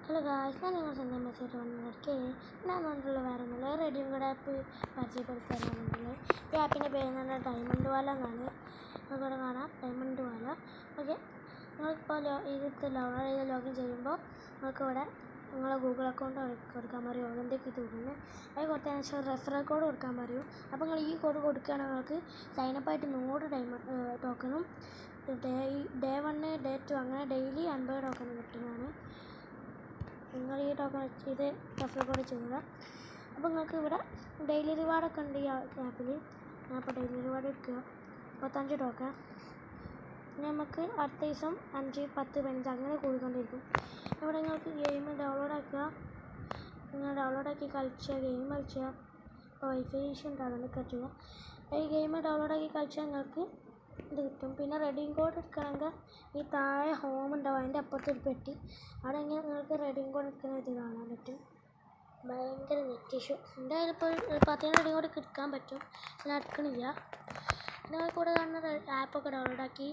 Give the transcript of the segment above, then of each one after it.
Hello guys, ഞാൻ നിങ്ങൾ സ്വന്തം മെസ്സേജ് വന്നിട്ട് ഞാൻ വന്നിട്ടുള്ള വേറെ ഒന്നുമില്ല. റേഡിയം കോഡ് ആപ്പ് പരിചയപ്പെടുത്താനാണെന്നുണ്ടെങ്കിൽ ഈ ആപ്പിൻ്റെ പേര് എന്ന് പറഞ്ഞാൽ ഡയമണ്ട് വാല എന്നാണ്. നിങ്ങൾക്കിവിടെ കാണാം ഡയമണ്ട് വാല. ഓക്കെ, നിങ്ങൾക്കിപ്പോൾ ഇത് ഡൗൺലോഡ് ചെയ്ത് ലോഗിൻ ചെയ്യുമ്പോൾ നിങ്ങൾക്കിവിടെ നിങ്ങളെ ഗൂഗിൾ അക്കൗണ്ട് കൊടുക്കാൻ പറയും, ഓതൻറ്റിക് തോന്നുന്നു. അത് കൊടുത്തതിന് ശേഷം റെഫറൽ കോഡ് കൊടുക്കാൻ പറയും. അപ്പോൾ നിങ്ങൾ ഈ കോഡ് കൊടുക്കുകയാണെങ്കിൽ നിങ്ങൾക്ക് സൈനപ്പായിട്ട് 100 ടോക്കണും ഡേ 1 ഡേ 2 അങ്ങനെ ഡെയിലി 50 ടോക്കണും കിട്ടുന്നതാണ്. നിങ്ങൾ ഈ ടോക്കൺ ഇത് റെഫറൽ കോഡ് ചെയ്യുക. അപ്പോൾ നിങ്ങൾക്ക് ഇവിടെ ഡെയിലി റിവാർഡൊക്കെ ഉണ്ട് ഈ ആപ്പിൽ. ഞാൻ ഇപ്പോൾ ഡെയിലി റിവാർഡ് എടുക്കുക 35 ടോക്കൺ. നമുക്ക് അടുത്ത ദിവസം 5, 10, 15 അങ്ങനെ കൂടിക്കൊണ്ടിരിക്കും. ഇവിടെ നിങ്ങൾക്ക് ഗെയിം ഡൗൺലോഡ് ആക്കുക. നിങ്ങൾ ഡൗൺലോഡാക്കി കളിക്കുക, ഗെയിം കളിക്കുക. ഇപ്പോൾ വൈഫൈ ഇഷ്യൂ ഉണ്ട്, അതുകൊണ്ട് പറ്റില്ല. ഈ ഗെയിം ഡൗൺലോഡാക്കി കളിച്ചാൽ നിങ്ങൾക്ക് ഇത് കിട്ടും. പിന്നെ റെഡീം കോഡ് എടുക്കണമെങ്കിൽ ഈ താഴെ ഹോം ഉണ്ടാവും, അതിൻ്റെ അപ്പുറത്തൊരു പെട്ടി, അവിടെ ഇങ്ങനെ നിങ്ങൾക്ക് റെഡീം കോഡ് എടുക്കുന്ന ഇത് കാണാൻ പറ്റും. ഭയങ്കര നെറ്റ് ഇഷ്യൂ എൻ്റെ ഇപ്പോൾ 10 റെഡീം കോഡ് എടുക്കാൻ പറ്റും, ഞാൻ എടുക്കണില്ല. നിങ്ങൾക്കിവിടെ കാണുന്ന ആപ്പൊക്കെ ഡൗൺലോഡാക്കി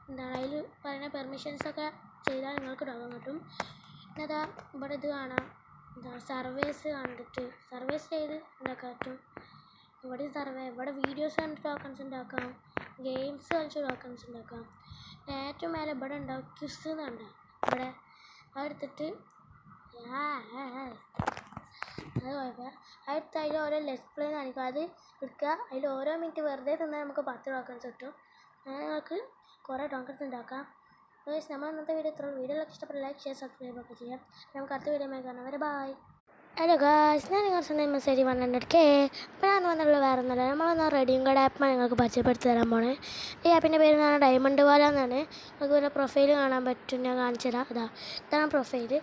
എന്താണ് അതിൽ പറയുന്ന പെർമിഷൻസൊക്കെ ചെയ്താൽ നിങ്ങൾക്ക് ഡൗൺലോഡ് കിട്ടും. പിന്നെ അതാ ഇവിടെ ഇത് കാണാം, എന്താണ് സർവേസ് കണ്ടിട്ട് സർവേസ് ചെയ്ത് ഉണ്ടാക്കാൻ പറ്റും. ഇവിടെ സർവേ, ഇവിടെ വീഡിയോസ് കണ്ടിട്ട് ടോക്കൺസ് ഉണ്ടാക്കാം, ഗെയിംസ് കളിച്ച് ടോക്കൺസ് ഉണ്ടാക്കാം. ഏറ്റവും മേലെ ഇവിടെ ഉണ്ടാവും ക്വിസ് എന്നുണ്ട്, ഇവിടെ അതെടുത്തിട്ട് അത് കുഴപ്പമില്ല. അടുത്ത് അതിൽ ഓരോ ലെസ് പ്ലേ കാണിക്കും, അത് എടുക്കുക. അതിൽ ഓരോ മിനിറ്റ് വെറുതെ തിന്നാൽ നമുക്ക് 10 ടോക്കൺസ് കിട്ടും. അങ്ങനെ നമുക്ക് കുറേ ടോക്കൺസ് ഉണ്ടാക്കാം. നമ്മൾ ഇന്നത്തെ വീഡിയോ ഇത്ര വീഡിയോകളൊക്കെ ഇഷ്ടപ്പെട്ട ലൈക്ക്, ഷെയർ, സബ്സ്ക്രൈബ് ഒക്കെ ചെയ്യാം. നമുക്ക് അടുത്ത വീഡിയോ കാണാം. വരെ ബൈ. ഹലോ ഗായ്സ്, ഞാൻ നിങ്ങൾ സ്വന്തം മെസ്സേജ് വന്നിട്ടേ അപ്പോൾ ഞാൻ വന്നിട്ടുള്ള വേറെ ഒന്നുമില്ല. നമ്മളൊന്ന് റെഡീം കോഡ് ആപ്പ് നിങ്ങൾക്ക് പരിചയപ്പെടുത്തി തരാൻ പോണേ. ഈ ആപ്പിൻ്റെ പേര് എന്ന് പറഞ്ഞാൽ ഡയമണ്ട് വാല എന്നാണ്. നിങ്ങൾക്ക് പിന്നെ പ്രൊഫൈൽ കാണാൻ പറ്റും, ഞാൻ കാണിച്ചു തരാം. ഇതാണ് പ്രൊഫൈൽ.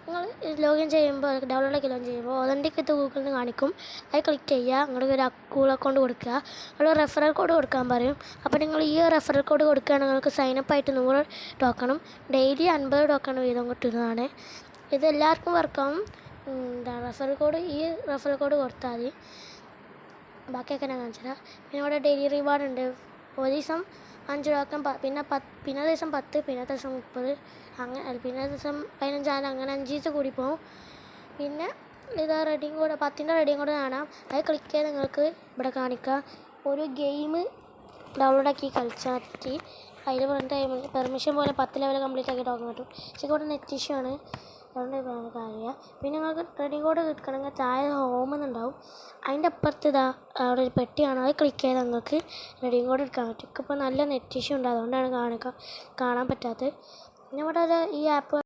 നിങ്ങൾ ലോഗിൻ ചെയ്യുമ്പോൾ ഡൗൺലോഡൊക്കെ ലോഗിൻ ചെയ്യുമ്പോൾ ഓതൻറ്റിക് ഇത് ഗൂഗിളിൽ നിന്ന് കാണിക്കും, അത് ക്ലിക്ക് ചെയ്യുക. നിങ്ങൾക്ക് ഒരു ഗൂഗിൾ അക്കൗണ്ട് കൊടുക്കുക, അവിടെ റെഫറൽ കോഡ് കൊടുക്കാൻ പറയും. അപ്പോൾ നിങ്ങൾ ഈ റെഫറൽ കോഡ് കൊടുക്കുകയാണെങ്കിൽ നിങ്ങൾക്ക് സൈനപ്പായിട്ട് 100 ടോക്കണും ഡെയിലി 50 ടോക്കൺ വീതം കിട്ടുന്നതാണ്. ഇത് എല്ലാവർക്കും വർക്കാവും. റെഫറൽ കോഡ് ഈ റെഫറൽ കോഡ് കൊടുത്താൽ മതി. ബാക്കിയൊക്കെ ഞാൻ കാണിച്ചു തരാം. പിന്നെ ഇവിടെ ഡെയിലി റിവാർഡ് ഉണ്ട്. ഒരു ദിവസം 5 ടോക്കൺ, പിന്നെ ദിവസം 10, പിന്നെ ദിവസം 30, അങ്ങനെ പിന്നെ ദിവസം 15, അങ്ങനെ 5 ദിവസം കൂടി പോകും. പിന്നെ ഇത് റെഡീം കോഡ് 10ൻ്റെ റെഡീം കോഡ് കാണാം, അത് ക്ലിക്ക് ചെയ്ത് നിങ്ങൾക്ക് ഇവിടെ കാണിക്കാം. ഒരു ഗെയിം ഡൗൺലോഡാക്കി കളിച്ചാൽ പറ്റി. അതിൽ പറഞ്ഞ പെർമിഷൻ പോലെ 10 ലെവൽ കംപ്ലീറ്റ് ആക്കി ടോക്കൺ കിട്ടും. പക്ഷേ ഇവിടെ നെറ്റ് ഇഷ്യൂ ആണ്, അതുകൊണ്ട് കാര്യമില്ല. പിന്നെ നിങ്ങൾക്ക് റെഡീം കോഡ് കിട്ടണമെങ്കിൽ താഴെ ഹോം എന്നുണ്ടാവും, അതിൻ്റെ അപ്പുറത്ത് അവിടെ ഒരു പെട്ടിയാണ്, അത് ക്ലിക്ക് ചെയ്താൽ നിങ്ങൾക്ക് റെഡീം കോഡ് എടുക്കാൻ പറ്റും. ഇപ്പോൾ നല്ല നെറ്റ് ഇഷ്യൂ ഉണ്ട്, അതുകൊണ്ടാണ് കാണാൻ പറ്റാത്തത്. പിന്നെ ഇവിടെ ഈ ആപ്പ്